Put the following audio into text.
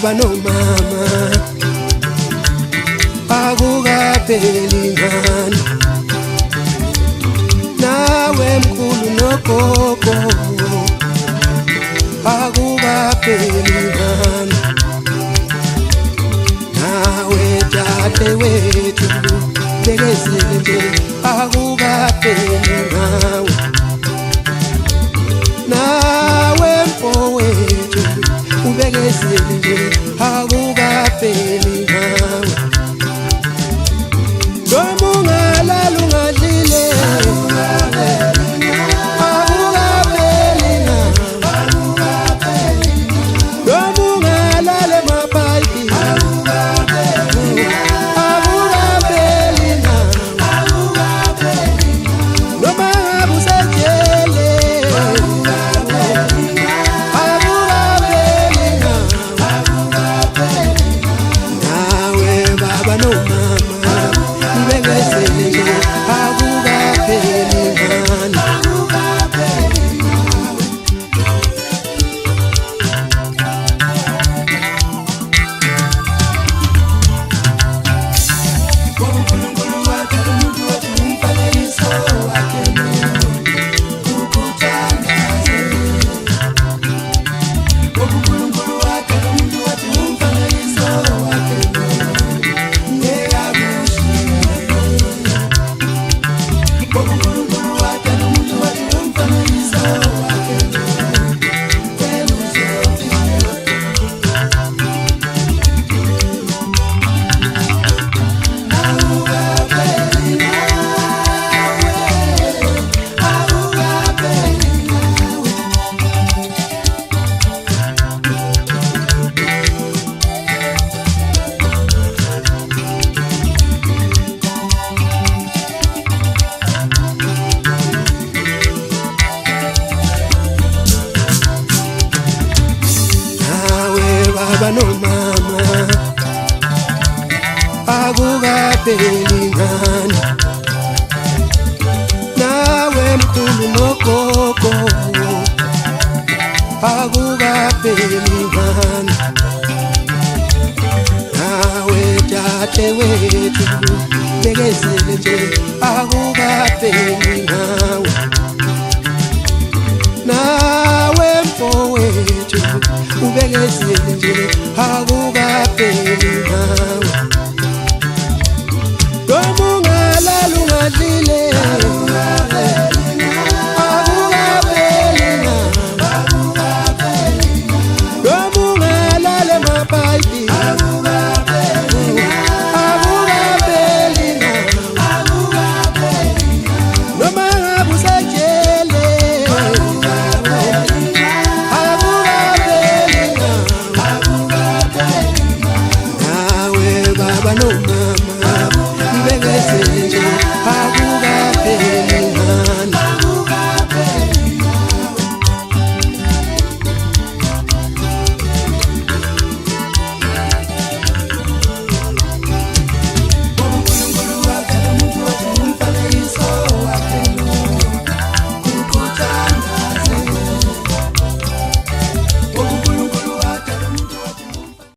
baba nomama akukapheli ngani nawe mkhulu nogogo akukapheli ngani nawe tate wethu bekezele nje akukapheli ngawe nawe mfowethu ubekezele nje akukapheli ngawe noma ungalala ungadlile akukapheli noma ungalala emabhayidi akukapheli noma ngabe usejele nawe baba nomama ubekezele nje akukapheli ngani baba nomama akukapheli ngani nawe mkhulu nogogo akukapheli ngani nawe tate wethu bekezele nje akukapheli ngawe nawe mfowethu ubekezele nje akukapheli ngawe noma ungalala ungadlile akukapheli noma ungalala emabhayidi akukapheli noma ngabe usejele nawe baba nomama ubekezele